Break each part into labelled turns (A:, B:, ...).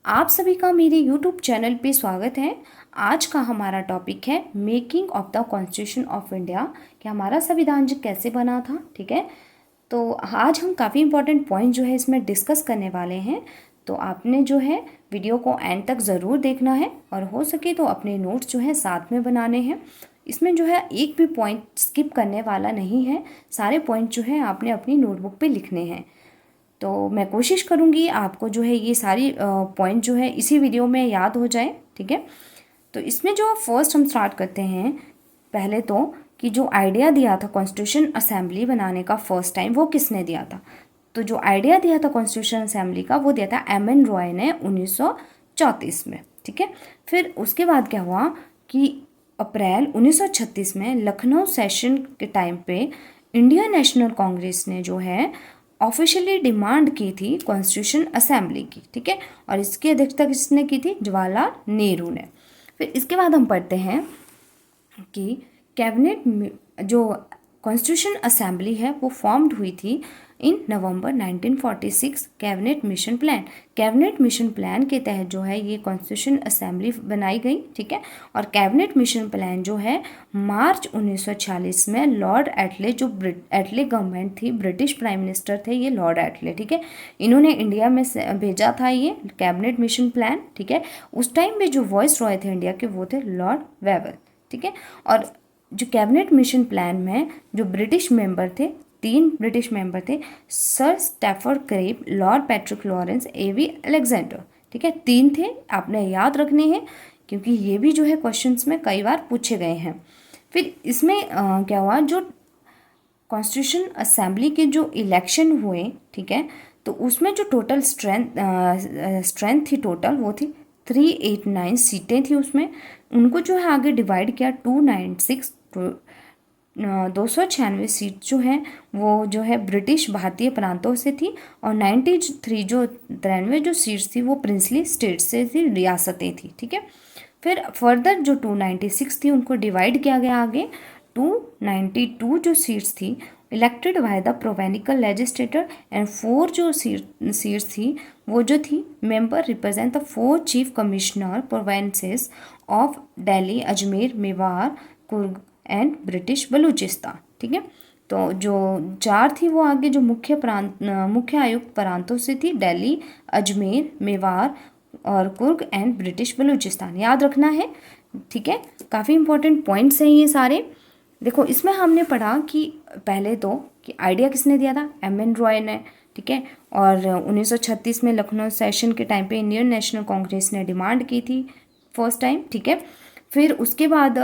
A: आप सभी का मेरे यूट्यूब चैनल पे स्वागत है। आज का हमारा टॉपिक है making of the constitution of India, कि हमारा संविधान जो कैसे बना था। ठीक है, तो आज हम काफ़ी इंपॉर्टेंट पॉइंट जो है इसमें डिस्कस करने वाले हैं। तो आपने जो है वीडियो को एंड तक ज़रूर देखना है और हो सके तो अपने नोट्स जो है साथ में बनाने हैं। इसमें जो है एक भी पॉइंट स्किप करने वाला नहीं है, सारे पॉइंट जो है आपने अपनी नोटबुक पे लिखने हैं। तो मैं कोशिश करूँगी आपको जो है ये सारी पॉइंट जो है इसी वीडियो में याद हो जाए। ठीक है, तो इसमें जो फर्स्ट हम स्टार्ट करते हैं, पहले तो कि जो आइडिया दिया था कॉन्स्टिट्यूशन असेंबली बनाने का फर्स्ट टाइम, वो किसने दिया था। तो जो आइडिया दिया था कॉन्स्टिट्यूशन असेंबली का, वो दिया था एम एन रॉय ने 1934 में। ठीक है, फिर उसके बाद क्या हुआ कि अप्रैल 1936 में लखनऊ सेशन के टाइम पे इंडियन नेशनल कांग्रेस ने जो है ऑफिशियली डिमांड की थी कॉन्स्टिट्यूशन असेंबली की। ठीक है, और इसकी अध्यक्षता किसने की थी? जवाहरलाल नेहरू ने। फिर इसके बाद हम पढ़ते हैं कि कैबिनेट जो कॉन्स्टिट्यूशन असेंबली है वो फॉर्म्ड हुई थी इन नवंबर 1946। कैबिनेट मिशन प्लान के तहत जो है ये कॉन्स्टिट्यूशन असेंबली बनाई गई। ठीक है, और कैबिनेट मिशन प्लान जो है मार्च 1946 में लॉर्ड एटले, जो एटले गवर्नमेंट थी, ब्रिटिश प्राइम मिनिस्टर थे ये लॉर्ड एटले। ठीक है, इन्होंने इंडिया में भेजा था ये कैबिनेट मिशन प्लान। ठीक है, उस टाइम में जो वॉइस रॉय थे इंडिया के, वो थे लॉर्ड वेवर। ठीक है, और जो कैबिनेट मिशन प्लान में जो ब्रिटिश मेंबर थे, 3 ब्रिटिश मेंबर थे, sir Stafford Cripps, lord Patrick Lawrence, A V Alexander. ठीक है, 3 थे, आपने याद रखने हैं क्योंकि ये भी जो है क्वेश्चंस में कई बार पूछे गए हैं। फिर इसमें क्या हुआ, जो कॉन्स्टिट्यूशन असेंबली के जो इलेक्शन हुए, ठीक है, तो उसमें जो टोटल स्ट्रेंथ थी टोटल, वो थी 389 सीटें थी उसमें। उनको जो है आगे डिवाइड किया 296, 296 सीट जो हैं वो जो है ब्रिटिश भारतीय प्रांतों से थी, और 93 जो 93 जो सीट्स थी वो प्रिंसली स्टेट से थी, रियासतें थी। ठीक है, फिर फर्दर जो 296 थी उनको डिवाइड किया गया आगे। 292 जो सीट्स थी elected by the provincial legislature, and 4 जो सीट्स थी वो जो थी member represent the 4 chief commissioner provinces of Delhi, Ajmer, Mewar, Coorg and British Baluchistan. ठीक है, तो जो 4 थी वो आगे जो मुख्य आयुक्त प्रांतों से थी, दिल्ली, अजमेर, मेवाड़ और कुर्ग एंड ब्रिटिश बलूचिस्तान, याद रखना है। ठीक है, काफ़ी इंपॉर्टेंट पॉइंट्स हैं ये सारे। देखो इसमें हमने पढ़ा कि पहले तो कि आइडिया किसने दिया था? एम एन रॉय ने। ठीक है, और 1936 में लखनऊ सेशन के टाइम पे इंडियन नेशनल कांग्रेस ने डिमांड की थी फर्स्ट टाइम। ठीक है, फिर उसके बाद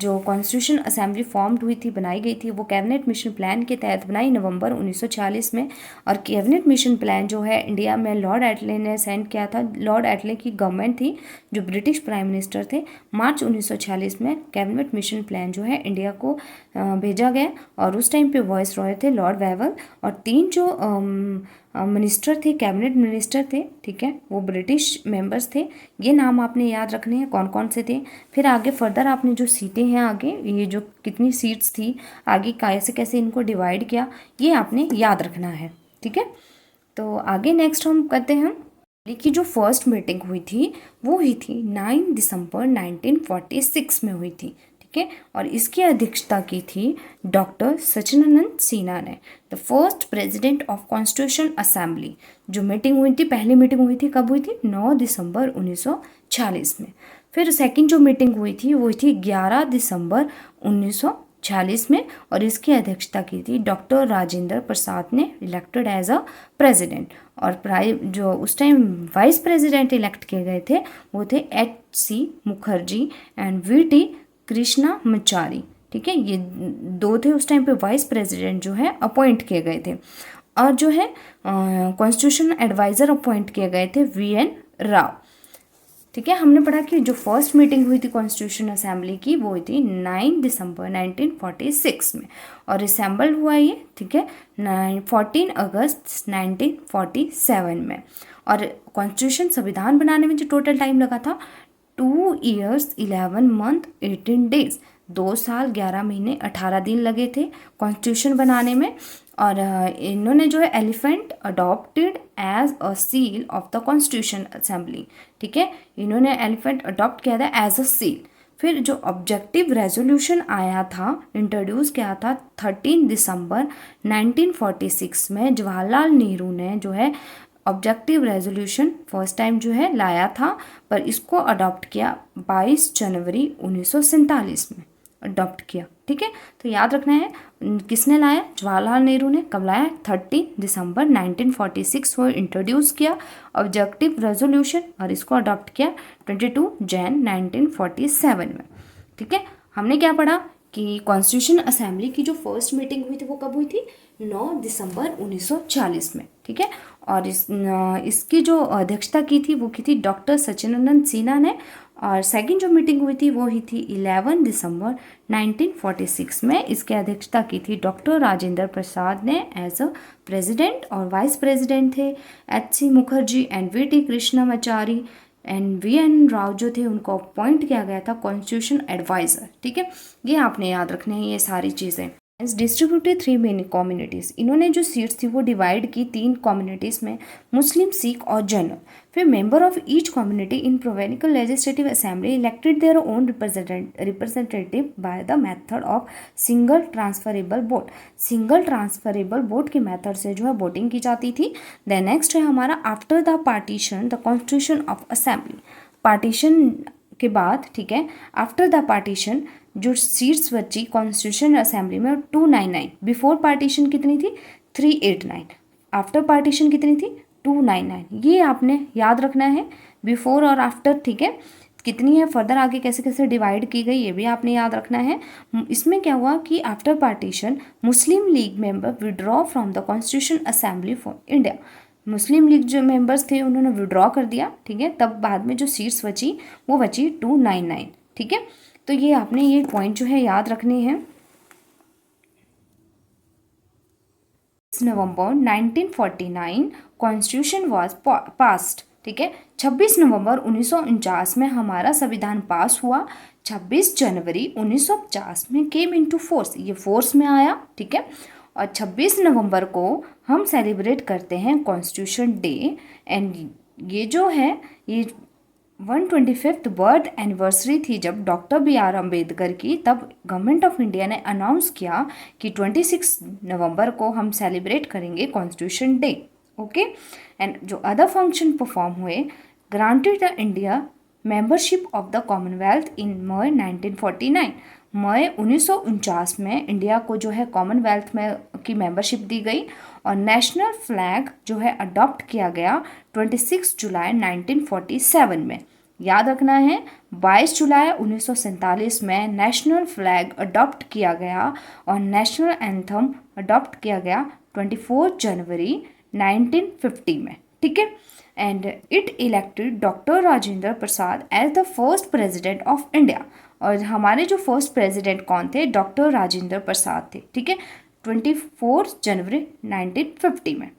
A: जो कॉन्स्टिट्यूशन असेंबली फॉर्म्ड हुई थी, बनाई गई थी, वो कैबिनेट मिशन प्लान के तहत बनाई नवंबर 1946 में। और कैबिनेट मिशन प्लान जो है इंडिया में लॉर्ड एटले ने सेंड किया था। लॉर्ड एटले की गवर्नमेंट थी, जो ब्रिटिश प्राइम मिनिस्टर थे। मार्च 1946 में कैबिनेट मिशन प्लान जो है इंडिया को भेजा गया, और उस टाइम पे वॉइस रॉय थे लॉर्ड वेवर, और 3 जो मिनिस्टर थे, कैबिनेट मिनिस्टर थे, ठीक है, वो ब्रिटिश मेंबर्स थे। ये नाम आपने याद रखने हैं कौन कौन से थे। फिर आगे फर्दर आपने जो सीटें हैं, आगे ये जो कितनी सीट्स थी, आगे कैसे कैसे इनको डिवाइड किया, ये आपने याद रखना है। ठीक है, तो आगे नेक्स्ट हम करते हैं की जो फर्स्ट मीटिंग हुई थी वो हुई थी 9 दिसंबर 1946 में हुई थी। ठीक है, और इसकी अध्यक्षता की थी डॉक्टर सचिदानंद सिन्हा ने, the first president of constitution assembly. जो मीटिंग हुई थी, पहली मीटिंग हुई थी, कब हुई थी? 9 दिसंबर 1946 में। फिर सेकंड जो मीटिंग हुई थी वो हुई थी 11 दिसंबर 1946 में, और इसकी अध्यक्षता की थी डॉक्टर राजेंद्र प्रसाद ने, इलेक्टेड एज अ प्रेसिडेंट। और जो उस टाइम वाइस प्रेसिडेंट इलेक्ट किए गए थे वो थे H.C. Mukherjee and V.T. Krishnamachari. ठीक है, ये 2 थे उस टाइम पे वाइस प्रेसिडेंट जो है अपॉइंट किए गए थे। और जो है कॉन्स्टिट्यूशन एडवाइज़र अपॉइंट किए गए थे V.N. राव। ठीक है, हमने पढ़ा कि जो फर्स्ट मीटिंग हुई थी कॉन्स्टिट्यूशन असेंबली की वो हुई थी 9 दिसंबर 1946 में, और असेंबल हुआ ये, ठीक है, 14 अगस्त 1947 में। और कॉन्स्टिट्यूशन संविधान बनाने में जो टोटल टाइम लगा था 2 years 11 month 18 days। 2 साल 11 महीने 18 दिन लगे थे कॉन्स्टिट्यूशन बनाने में। और इन्होंने जो है elephant adopted as a seal of the constitution assembly, ठीक है, इन्होंने एलिफेंट अडॉप्ट किया था एज अ सील। फिर जो ऑब्जेक्टिव रेजोल्यूशन आया था, इंट्रोड्यूस किया था 13 दिसंबर 1946 में, जवाहरलाल नेहरू ने जो है ऑब्जेक्टिव रेजोल्यूशन फर्स्ट टाइम जो है लाया था, पर इसको अडॉप्ट किया 22 जनवरी 1947 में अडॉप्ट किया, ठीक है। तो याद रखना है किसने लाया, जवाहरलाल नेहरू ने। कब लाया, 30 दिसंबर 1946 को इंट्रोड्यूस किया ऑब्जेक्टिव रेजोल्यूशन, और इसको अडॉप्ट किया 22 जैन 1947 में, ठीक है। हमने क्या पढ़ा कि कॉन्स्टिट्यूशन असेंबली की जो फर्स्ट मीटिंग हुई थी वो कब हुई थी, 9 दिसंबर 1940 में, ठीक है। और इसकी जो अध्यक्षता की थी वो की थी डॉक्टर सचिदानंद सिन्हा ने। और सेकंड जो मीटिंग हुई थी वो हुई थी 11 दिसंबर 1946 में, इसकी अध्यक्षता की थी डॉक्टर राजेंद्र प्रसाद ने एज अ प्रेसिडेंट, और वाइस प्रेसिडेंट थे HC Mukherjee and VT Krishnamachari, and VN Rao जो थे उनको अपॉइंट किया गया था कॉन्स्टिट्यूशन एडवाइज़र, ठीक है। ये आपने याद रखने हैं ये सारी चीज़ें। डिस्ट्रीब्यूटेड 3 मेन कम्युनिटीज़, इन्होंने जो सीट्स थी वो डिवाइड की 3 कम्युनिटीज़ में, मुस्लिम, सिख और जैन। फिर member of each community in provincial legislative assembly elected their own representative by the method of single transferable vote. Single transferable vote के मेथड से जो है वोटिंग की जाती थी। देन नेक्स्ट है हमारा after the partition the constitution of assembly. Partition के बाद, ठीक है, आफ्टर द पार्टीशन जो सीट्स बची कॉन्स्टिट्यूशन असेंबली में 299, बिफोर पार्टीशन कितनी थी 389, आफ्टर पार्टीशन कितनी थी 299। ये आपने याद रखना है, बिफोर और आफ्टर, ठीक है, कितनी है, फर्दर आगे कैसे कैसे डिवाइड की गई ये भी आपने याद रखना है। इसमें क्या हुआ कि after partition Muslim league member withdraw from the constitution assembly for India. Muslim league जो मेंबर्स थे उन्होंने विड्रॉ कर दिया, ठीक है, तब बाद में जो सीट्स बची वो बची 299, ठीक है। तो ये आपने ये पॉइंट जो है याद रखने हैं। नवंबर 1949 कॉन्स्टिट्यूशन वाज पास्ड, ठीक है। 26 नवंबर 1949 में हमारा संविधान पास हुआ। 26 जनवरी 1950 में केम इनटू फोर्स, ये फोर्स में आया, ठीक है। और 26 नवंबर को हम सेलिब्रेट करते हैं कॉन्स्टिट्यूशन डे। एंड ये जो है ये 125th बर्थ एनिवर्सरी थी जब डॉक्टर BR अम्बेडकर की, तब गवर्नमेंट ऑफ इंडिया ने अनाउंस किया कि 26 नवंबर को हम सेलिब्रेट करेंगे कॉन्स्टिट्यूशन डे, ओके। एंड जो अदर फंक्शन परफॉर्म हुए, granted the India membership of the commonwealth in May 1949। मई 1949 में इंडिया को जो है कॉमनवेल्थ में की मेंबरशिप दी गई। और नेशनल फ्लैग जो है अडॉप्ट किया गया 26 जुलाई 1947 में। याद रखना है 22 जुलाई 1947 में नेशनल फ्लैग अडॉप्ट किया गया, और नेशनल एंथम अडॉप्ट किया गया 24 जनवरी 1950 में, ठीक है। And it elected doctor Rajendra Prasad as the first president of India. और हमारे जो फर्स्ट प्रेसिडेंट कौन थे, डॉक्टर राजेंद्र प्रसाद थे, ठीक है, 24 जनवरी 1950 में।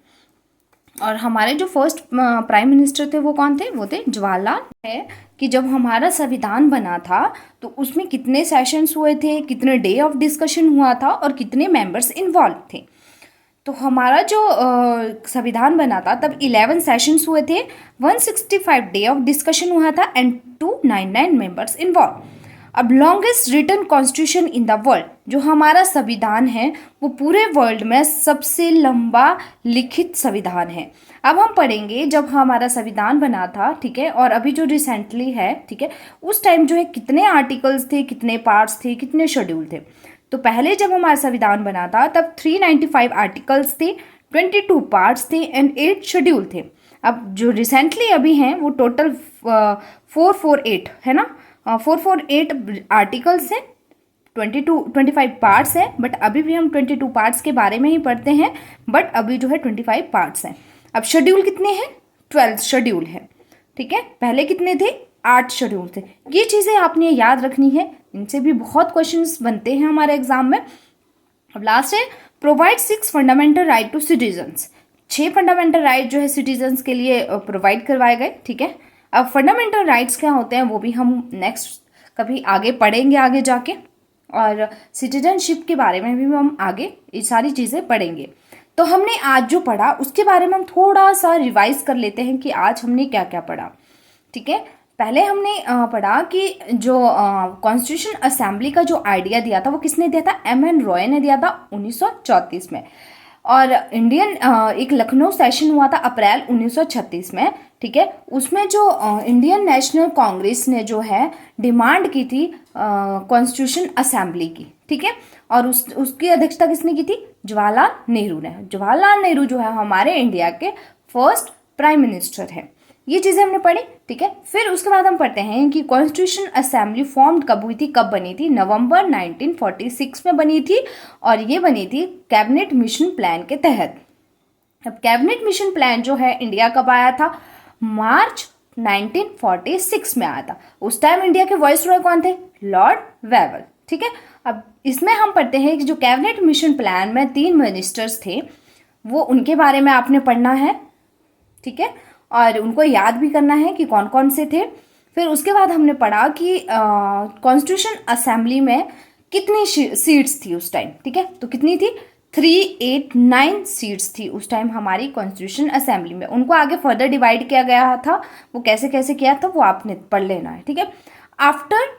A: और हमारे जो फर्स्ट प्राइम मिनिस्टर थे वो कौन थे, वो थे जवाहरलाल। है कि जब हमारा संविधान बना था तो उसमें कितने सेशंस हुए थे, कितने डे ऑफ डिस्कशन हुआ था, और कितने मेंबर्स इन्वॉल्व थे। तो हमारा जो संविधान बना था तब 11 सेशंस हुए थे, 165 डे ऑफ डिस्कशन हुआ था, एंड 299 मेंबर्स इन्वॉल्व। अब longest written constitution in the world, जो हमारा संविधान है वो पूरे वर्ल्ड में सबसे लंबा लिखित संविधान है। अब हम पढ़ेंगे जब हमारा संविधान बना था, ठीक है, और अभी जो रिसेंटली है, ठीक है, उस टाइम जो है कितने आर्टिकल्स थे, कितने पार्ट्स थे, कितने शेड्यूल थे। तो पहले जब हमारा संविधान बना था तब 395 आर्टिकल्स थे, 22 पार्ट्स थे एंड 8 शेड्यूल थे। अब जो रिसेंटली अभी हैं वो टोटल 448 है ना, 448 आर्टिकल्स हैं, 25 पार्ट्स हैं। बट अभी भी हम 22 पार्ट्स के बारे में ही पढ़ते हैं, बट अभी जो है 25 पार्ट्स हैं। अब शेड्यूल कितने हैं, 12 शेड्यूल है, ठीक है। पहले कितने थे, 8 शेड्यूल थे। ये चीज़ें आपने याद रखनी है, इनसे भी बहुत क्वेश्चंस बनते हैं हमारे एग्जाम में। अब लास्ट है provide 6 fundamental right to citizens. 6 fundamental right जो है सिटीजन्स के लिए प्रोवाइड करवाए गए, ठीक है। अब फंडामेंटल राइट्स क्या होते हैं वो भी हम नेक्स्ट कभी आगे पढ़ेंगे आगे जाके, और सिटीजनशिप के बारे में भी हम आगे ये सारी चीज़ें पढ़ेंगे। तो हमने आज जो पढ़ा उसके बारे में हम थोड़ा सा रिवाइज कर लेते हैं कि आज हमने क्या क्या पढ़ा। ठीक है, पहले हमने पढ़ा कि जो कॉन्स्टिट्यूशन असेंबली का जो आइडिया दिया था वो किसने दिया था, एम.एन. रॉय ने दिया था 1934 में। और इंडियन एक लखनऊ सेशन हुआ था अप्रैल 1936 में। ठीक है, उसमें जो इंडियन नेशनल कांग्रेस ने जो है डिमांड की थी कॉन्स्टिट्यूशन असेंबली की। ठीक है, और उसकी अध्यक्षता किसने की थी, जवाहरलाल नेहरू ने। जवाहरलाल नेहरू जो है हमारे इंडिया के फर्स्ट प्राइम मिनिस्टर है। ये चीज़ें हमने पढ़ी। ठीक है, फिर उसके बाद हम पढ़ते हैं कि कॉन्स्टिट्यूशन असेंबली फॉर्म कब हुई थी, कब बनी थी, नवंबर 1946 में बनी थी। और ये बनी थी कैबिनेट मिशन प्लान के तहत। अब कैबिनेट मिशन प्लान जो है इंडिया कब आया था, मार्च 1946 में आया था। उस टाइम इंडिया के वाइसरॉय कौन थे, लॉर्ड वेवल। ठीक है, अब इसमें हम पढ़ते हैं कि जो कैबिनेट मिशन प्लान में 3 मिनिस्टर्स थे वो उनके बारे में आपने पढ़ना है। ठीक है, और उनको याद भी करना है कि कौन कौन से थे। फिर उसके बाद हमने पढ़ा कि कॉन्स्टिट्यूशन असेंबली में कितनी सीट्स थी उस टाइम। ठीक है, तो कितनी थी, 389 सीट्स थी उस टाइम हमारी कॉन्स्टिट्यूशन असेंबली में। उनको आगे फर्दर डिवाइड किया गया था, वो कैसे कैसे किया था वो आपने पढ़ लेना है। ठीक है, आफ्टर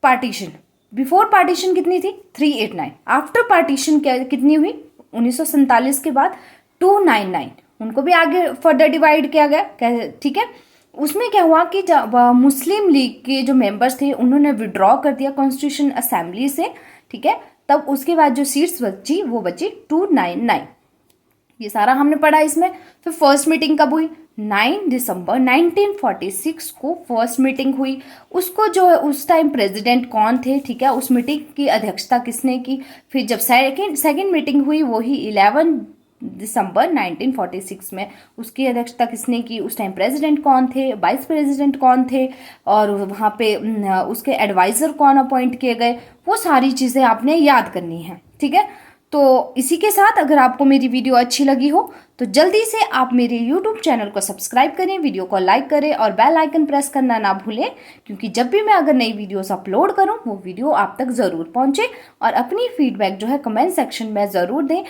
A: पार्टीशन, बिफोर पार्टीशन कितनी थी, 389। आफ्टर पार्टीशन कितनी हुई, 1947 के बाद 299। उनको भी आगे फर्दर डिवाइड किया गया। ठीक है, उसमें क्या हुआ कि जब मुस्लिम लीग के जो मेंबर्स थे उन्होंने विड्रॉ कर दिया कॉन्स्टिट्यूशन असेंबली से। ठीक है, तब उसके बाद जो सीट्स बची वो बची 299। ये सारा हमने पढ़ा इसमें। फिर फर्स्ट मीटिंग कब हुई, 9 दिसंबर 1946 को फर्स्ट मीटिंग हुई। उसको जो है उस टाइम प्रेसिडेंट कौन थे, ठीक है, उस मीटिंग की अध्यक्षता किसने की। फिर जब सेकेंड मीटिंग हुई वही 11 दिसंबर 1946 में, उसकी अध्यक्षता किसने की, उस टाइम प्रेसिडेंट कौन थे, वाइस प्रेसिडेंट कौन थे, और वहाँ पे उसके एडवाइज़र कौन अपॉइंट किए गए, वो सारी चीज़ें आपने याद करनी है। ठीक है, तो इसी के साथ अगर आपको मेरी वीडियो अच्छी लगी हो तो जल्दी से आप मेरे YouTube चैनल को सब्सक्राइब करें, वीडियो को लाइक करें और बेल आइकन प्रेस करना ना भूलें, क्योंकि जब भी मैं अगर नई वीडियोस अपलोड करूं वो वीडियो आप तक ज़रूर पहुंचे। और अपनी फीडबैक जो है कमेंट सेक्शन में ज़रूर दें